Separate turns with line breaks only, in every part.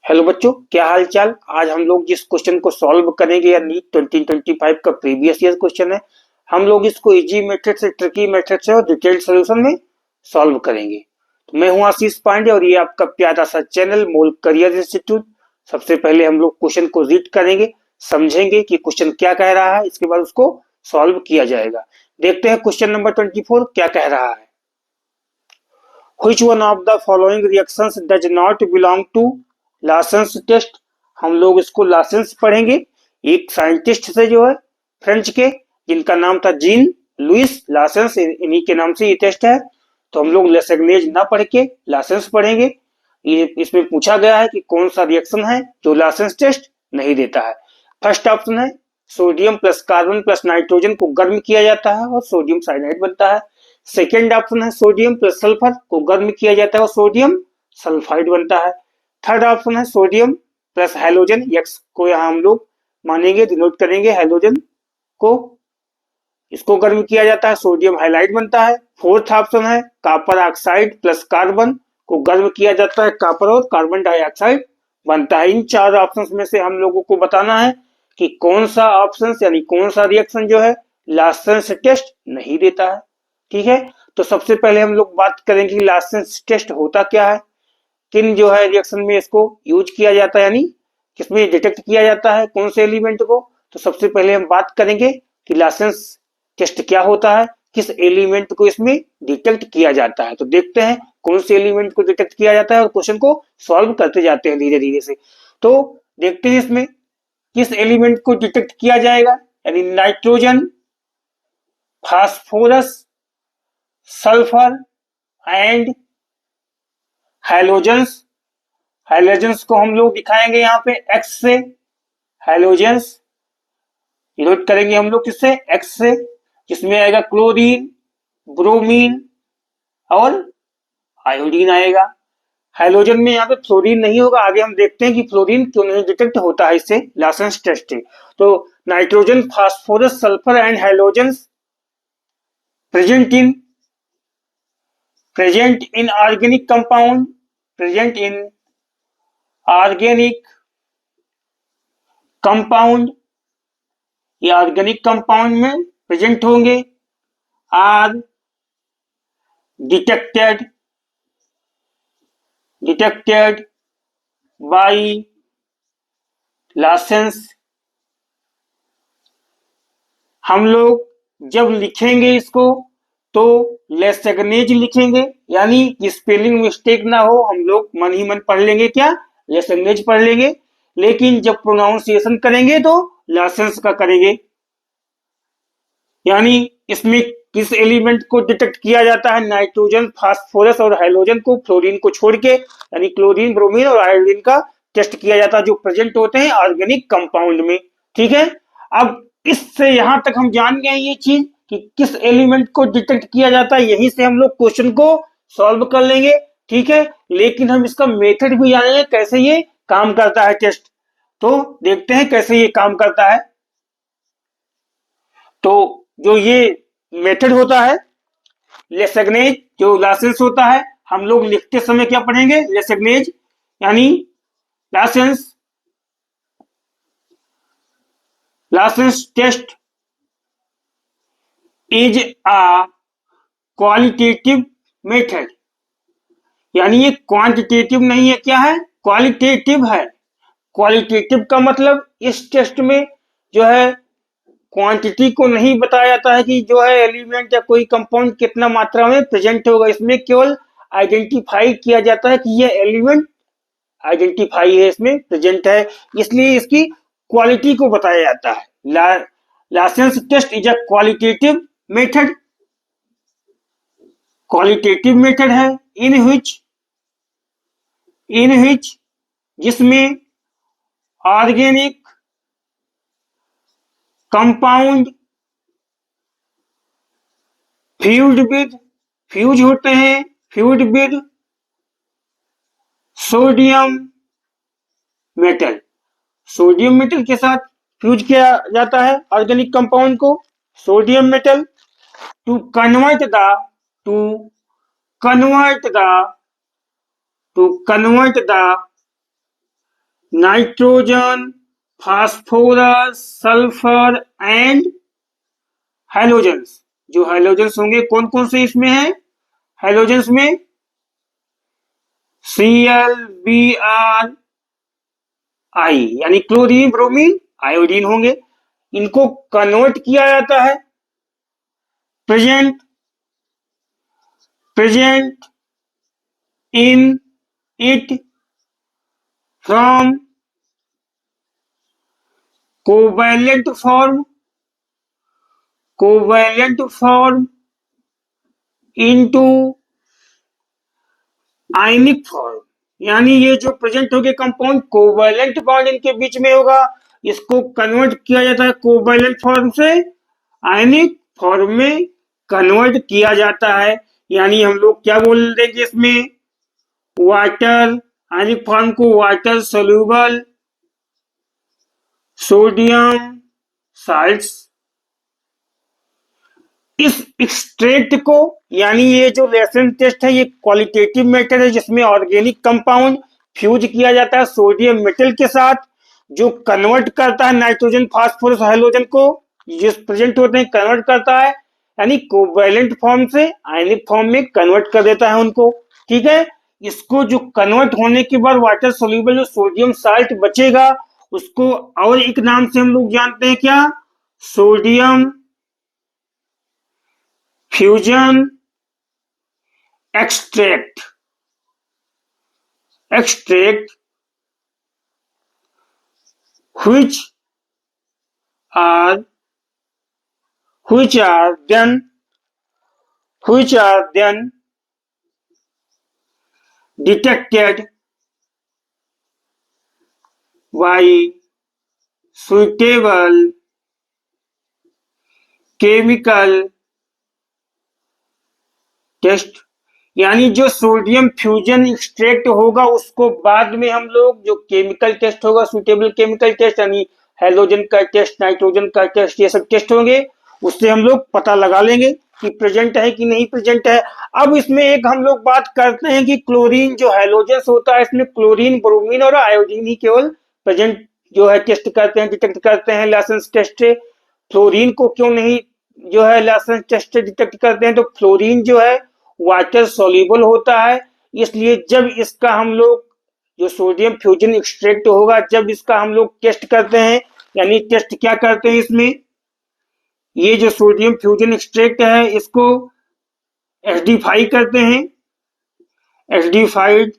Hello बच्चों, क्या हाल चाल। आज हम लोग जिस क्वेश्चन को सॉल्व करेंगे या नीट 2025 का प्रीवियस ईयर क्वेश्चन है, हम लोग इसको इजी मेथड से, ट्रिकी मेथड से और डिटेल्ड सॉल्यूशन में सॉल्व करेंगे। तो मैं हूं आशीष पांडे और ये आपका प्यारा सा चैनल मोल करियर इंस्टीट्यूट। सबसे पहले हम लोग क्वेश्चन को रीड करेंगे, समझेंगे कि क्वेश्चन क्या कह रहा है, इसके बाद उसको सॉल्व किया जाएगा। देखते हैं क्वेश्चन नंबर 24 क्या कह रहा है। Which one of the following reactions does not belong to Lassaigne's test. हम लोग इसको लासेंस पढ़ेंगे। एक साइंटिस्ट से जो है फ्रेंच के, जिनका नाम था जीन लुइस लासेंस, इन्हीं के नाम से ये टेस्ट है। तो हम लोग लेसेग्नेज ना पढ़ के लासेंस पढ़ेंगे। ये इसमें पूछा गया है कि कौन सा रिएक्शन है जो लासेंस टेस्ट नहीं देता है। फर्स्ट ऑप्शन है sodium plus carbon plus nitrogen को गर्म किया जाता है और सोडियम साइनाइड बनता है। सेकेंड ऑप्शन है सोडियम प्लस सल्फर को गर्म किया जाता है और सोडियम सल्फाइड बनता है। थर्ड ऑप्शन है सोडियम प्लस हैलोजन, एक्स को यहाँ हम लोग मानेंगे, डिनोट करेंगे हैलोजन को, इसको गर्म किया जाता है, सोडियम हाइलाइड बनता है। फोर्थ ऑप्शन है कॉपर ऑक्साइड प्लस कार्बन को गर्म किया जाता है, कॉपर और कार्बन डाइऑक्साइड बनता है। इन चार ऑप्शंस में से हम लोगों को बताना है कि कौन सा ऑप्शन यानी कौन सा रिएक्शन जो है लासेंस टेस्ट नहीं देता है। ठीक है, तो सबसे पहले हम लोग बात करेंगे कि लासेंस टेस्ट होता क्या है, किन जो है रिएक्शन में इसको यूज किया जाता है, यानी किसमें डिटेक्ट किया जाता है, कौन से एलिमेंट को। तो सबसे पहले हम बात करेंगे कि लासेंस टेस्ट क्या होता है, किस एलिमेंट को इसमें डिटेक्ट किया जाता है। तो देखते हैं कौन से एलिमेंट को डिटेक्ट किया जाता है और क्वेश्चन को सॉल्व करते जाते हैं धीरे धीरे से। तो देखते हैं इसमें किस एलिमेंट को डिटेक्ट किया जाएगा, यानी nitrogen, phosphorus, sulphur and halogens. Halogens को हम लोग दिखाएंगे यहाँ पे एक्स से, हैलोजेंस डिनोट करेंगे हम लोग किससे, एक्स से, जिसमें आएगा क्लोरीन, ब्रोमीन और आयोडीन आएगा। हैलोजन में यहाँ पे फ्लोरीन नहीं होगा, आगे हम देखते हैं कि फ्लोरीन क्यों नहीं डिटेक्ट होता है इससे लासेंस टेस्ट से। तो nitrogen, phosphorus, sulphur and halogens present in organic compound, present in organic compound, ये ऑर्गेनिक कंपाउंड में प्रेजेंट होंगे, आर डिटेक्टेड बाय लासेंस। हम लोग जब लिखेंगे इसको तो लेसेग्नेज लिखेंगे, यानी कि स्पेलिंग मिस्टेक ना हो, हम लोग मन ही मन पढ़ लेंगे, क्या लेसेग्नेज पढ़ लेंगे, लेकिन जब प्रोनाउंसिएशन करेंगे तो लासेंस का करेंगे। यानी इसमें किस एलिमेंट को डिटेक्ट किया जाता है, नाइट्रोजन, फास्फोरस और हाइड्रोजन को, फ्लोरीन को छोड़ के, यानी क्लोरीन, ब्रोमीन और आयोडीन का टेस्ट किया जाता है जो प्रेजेंट होते हैं ऑर्गेनिक कंपाउंड में। ठीक है, अब इससे यहां तक हम जान गए ये चीज कि किस एलिमेंट को डिटेक्ट किया जाता है, यहीं से हम लोग क्वेश्चन को सॉल्व कर लेंगे। ठीक है, लेकिन हम इसका मेथड भी जानेंगे कैसे ये काम करता है टेस्ट। तो देखते हैं कैसे ये काम करता है। तो जो ये मेथड होता है लेसेग्नेज, जो लासेंस होता है, हम लोग लिखते समय क्या पढ़ेंगे, लेसेग्नेज यानी Lassaigne's test is a qualitative method, यानी ये क्वांटिटेटिव नहीं है, क्या है, क्वालिटेटिव है। क्वालिटेटिव का मतलब इस टेस्ट में जो है क्वांटिटी को नहीं बताया जाता है कि जो है एलिमेंट या कोई कंपाउंड कितना मात्रा में प्रेजेंट होगा, इसमें केवल आइडेंटिफाई किया जाता है कि यह एलिमेंट आइडेंटिफाई है, इसमें प्रेजेंट है, इसलिए इसकी क्वालिटी को बताया जाता है। Lassaigne's test is a qualitative method है इन विच जिसमें ऑर्गेनिक कंपाउंड फ्यूज होते हैं विद सोडियम मेटल के साथ फ्यूज किया जाता है ऑर्गेनिक कंपाउंड को, sodium metal, to convert the nitrogen, phosphorus, sulphur and halogens. जो हैलोजेंस होंगे कौन कौन से इसमें है हैलोजेंस में? Cl, Br, I यानी क्लोरीन, ब्रोमीन, आयोडीन होंगे। इनको कन्वर्ट किया जाता है present present in it from covalent form into ionic form. यानी ये जो प्रेजेंट हो गए कंपाउंड कोवैलेंट बॉन्ड इनके बीच में होगा, इसको कन्वर्ट किया जाता है कोवैलेंट फॉर्म से आयनिक फॉर्म में कन्वर्ट किया जाता है। यानी हम लोग क्या बोल देंगे इसमें? वाटर, आयनिक फॉर्म को वाटर सोल्यूबल सोडियम साल्ट्स। इस एक्सट्रैक्ट को, यानी ये जो रेफरेंस टेस्ट है ये क्वालिटेटिव मेथड है जिसमें ऑर्गेनिक कंपाउंड फ्यूज किया जाता है सोडियम मेटल के साथ, जो कन्वर्ट करता है नाइट्रोजन, फास्फोरस, हैलोजन को जिस प्रेजेंट होते हैं कन्वर्ट करता है, यानी कोवैलेंट फॉर्म से आयनिक फॉर्म में कन्वर्ट कर देता है उनको। ठीक है, इसको जो कन्वर्ट होने के बाद वाटर सोल्यूबल जो सोडियम साल्ट बचेगा उसको और एक नाम से हम लोग जानते हैं क्या? Sodium fusion extract which are then detected by suitable chemical test. यानी जो सोडियम फ्यूजन एक्सट्रैक्ट होगा उसको बाद में हम लोग जो केमिकल टेस्ट होगा, सुटेबल केमिकल टेस्ट, यानी हैलोजन का टेस्ट, नाइट्रोजन का टेस्ट, ये सब टेस्ट होंगे, उससे हम लोग पता लगा लेंगे कि प्रेजेंट है कि नहीं प्रेजेंट है। अब इसमें एक हम लोग बात करते हैं कि क्लोरीन जो हैलोजन होता है इसमें क्लोरीन, ब्रोमीन और आयोडीन ही केवल प्रेजेंट जो है टेस्ट करते हैं, डिटेक्ट करते हैं लाइसेंस टेस्ट से। फ्लोरीन को क्यों नहीं जो है लाइसेंस टेस्ट से डिटेक्ट करते हैं? तो फ्लोरीन जो है वाटर सोल्यूबल होता है, इसलिए जब इसका हम लोग जो सोडियम फ्यूजन एक्सट्रैक्ट होगा जब इसका हम लोग टेस्ट करते हैं, यानी टेस्ट क्या करते हैं इसमें? ये जो सोडियम फ्यूजन एक्सट्रैक्ट है इसको एसिडिफाई करते हैं, एसिडिफाइड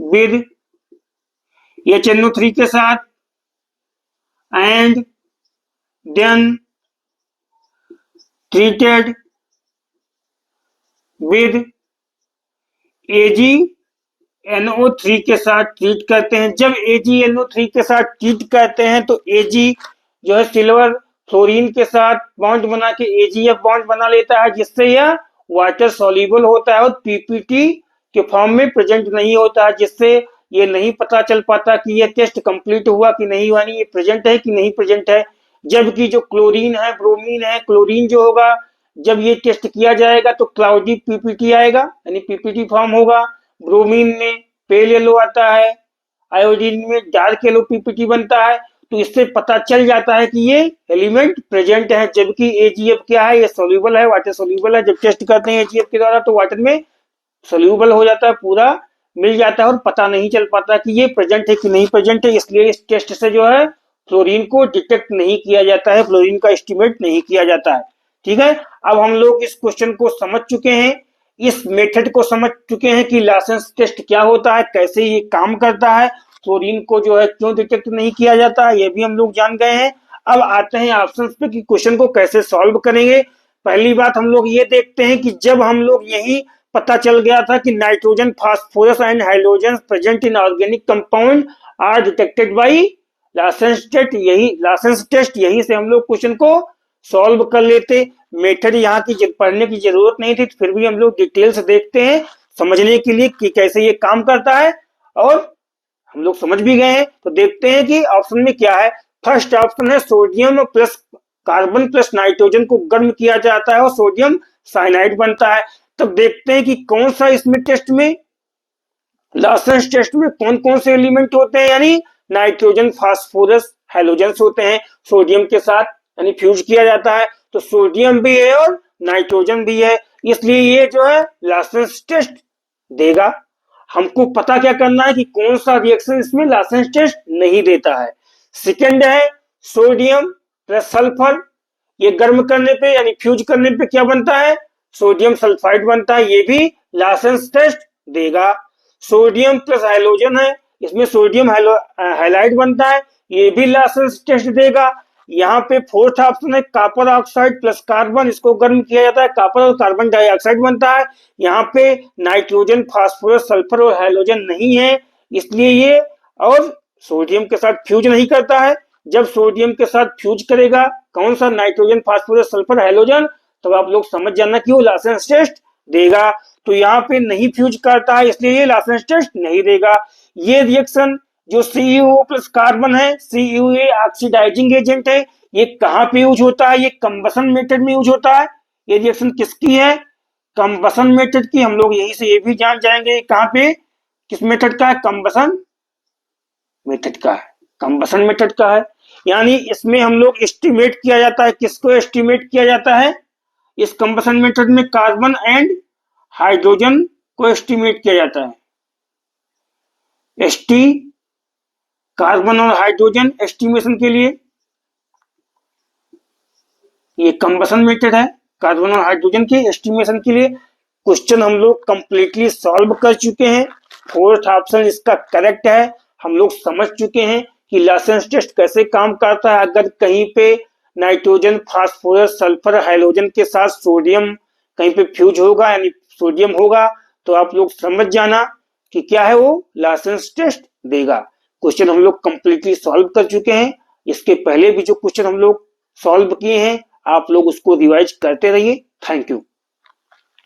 विद HNO3 के साथ, and then treated with AgNO3 के साथ ट्रीट करते हैं। जब AgNO3 के साथ ट्रीट करते हैं तो Ag जो है सिल्वर फ्लोरीन के साथ बॉन्ड बना के AgF बॉन्ड बना लेता है, जिससे यह वाटर सॉल्युबल होता है और PPT के फॉर्म में प्रेजेंट नहीं होता है, जिससे ये नहीं पता चल पाता कि ये टेस्ट कंप्लीट हुआ कि नहीं हुआ, ये प्रेजेंट है कि नहीं प्रेजेंट है। जबकि जो क्लोरीन है, ब्रोमीन है, क्लोरीन जो होगा जब ये टेस्ट किया जाएगा तो क्लाउडी PPT आएगा, यानी PPT फॉर्म होगा। ब्रोमीन में पेल येलो आता है, आयोडीन में डार्क येलो PPT बनता है, तो इससे पता चल जाता है कि ये एलिमेंट प्रेजेंट है। जबकि AgF क्या है? ये सोल्यूबल है, वाटर सोल्यूबल है। जब टेस्ट करते हैं AgF के द्वारा तो वाटर में सोल्यूबल हो जाता है, पूरा मिल जाता है और पता नहीं चल पाता कि ये प्रेजेंट है कि नहीं प्रेजेंट है। इसलिए इस टेस्ट से जो है फ्लोरीन को डिटेक्ट नहीं किया जाता है, फ्लोरीन का एस्टिमेट नहीं किया जाता है। ठीक है, अब हम लोग इस क्वेश्चन को समझ चुके हैं, इस मेथड को समझ चुके हैं कि लाइसेंस टेस्ट क्या होता है, कैसे ये काम करता है, फ्लोरीन को जो है क्यों डिटेक्ट नहीं किया जाता है, ये भी हम लोग जान गए हैं। अब आते हैं ऑप्शंस पे कि क्वेश्चन को कैसे सॉल्व करेंगे। पहली बात हम लोग ये देखते हैं कि जब हम लोग यही पता चल गया था कि nitrogen, phosphorus and hydrogen present in organic compound are detected by licence test, यहीं से हम लोग क्वेश्चन को सॉल्व कर लेते। मेथड यहाँ की पढ़ने की जरूरत नहीं थी, फिर भी हम लोग डिटेल्स देखते हैं समझने के लिए कि कैसे ये काम करता है, और हम लोग समझ भी गए हैं। तो देखते हैं कि ऑप्शन में क्या है। फर्स्ट ऑप्शन है sodium plus carbon plus nitrogen को गर्म किया जाता है और सोडियम साइनाइड बनता है। तब देखते हैं कि कौन सा इसमें टेस्ट में लासेंस टेस्ट में कौन कौन से एलिमेंट होते हैं, यानी नाइट्रोजन, फास्फोरस, हैलोजेंस होते हैं सोडियम के साथ, यानी फ्यूज किया जाता है। तो सोडियम भी है और नाइट्रोजन भी है, इसलिए ये जो है लासेंस टेस्ट देगा। हमको पता क्या करना है कि कौन सा रिएक्शन इसमें लासेंस टेस्ट नहीं देता है। सेकंड है सोडियम प्लस सल्फर, ये गर्म करने पे यानी फ्यूज करने पे क्या बनता है, सोडियम सल्फाइड बनता है, ये भी लासेंस टेस्ट देगा। सोडियम प्लस हाइड्रोजन है, इसमें सोडियम हाइलाइड बनता है, ये भी लासेंस टेस्ट देगा। यहाँ पे फोर्थ ऑप्शन है कॉपर ऑक्साइड प्लस कार्बन, इसको गर्म किया जाता है, कॉपर और कार्बन डाइऑक्साइड बनता है। यहाँ पे नाइट्रोजन, फास्फोरस, सल्फर और हाइड्रोजन नहीं है, इसलिए ये और सोडियम के साथ फ्यूज नहीं करता है। जब सोडियम के साथ फ्यूज करेगा कौन सा, नाइट्रोजन, फास्फोरस, सल्फर, हाइड्रोजन, तो आप लोग समझ जाना कि वो लासेंस टेस्ट देगा। तो यहाँ पे नहीं फ्यूज करता है, इसलिए ये लासेंस टेस्ट नहीं देगा। ये रिएक्शन जो CuO प्लस कार्बन है, CuA ऑक्सीडाइजिंग एजेंट है, ये कहाँ पे यूज होता है, ये कंबसन मेथड में यूज होता है। ये रिएक्शन किसकी है, कंबसन मेथड की। हम लोग यहीं से ये भी जान जाएंगे कहाँ पे, किस मेथड का है, कंबसन मेथड का है, कंबसन मेथड का है। यानी इसमें हम लोग एस्टिमेट किया जाता है, किसको एस्टिमेट किया जाता है, इस कंबसन मेथड में कार्बन एंड हाइड्रोजन को एस्टिमेट किया जाता है। एसटी कार्बन और हाइड्रोजन एस्टिमेशन के लिए ये कंबसन मेथड है, कार्बन और हाइड्रोजन के एस्टिमेशन के लिए। क्वेश्चन हम लोग कंप्लीटली सॉल्व कर चुके हैं, फोर्थ ऑप्शन इसका करेक्ट है। हम लोग समझ चुके हैं कि लासेंस टेस्ट कैसे काम करता है। अगर कहीं पे नाइट्रोजन, फास्फोरस, सल्फर, हाइड्रोजन के साथ सोडियम कहीं पे फ्यूज होगा यानी सोडियम होगा, तो आप लोग समझ जाना कि क्या है, वो लासेंस टेस्ट देगा। क्वेश्चन हम लोग कंप्लीटली सॉल्व कर चुके हैं। इसके पहले भी जो क्वेश्चन हम लोग सॉल्व किए हैं आप लोग उसको रिवाइज करते रहिए। Thank you.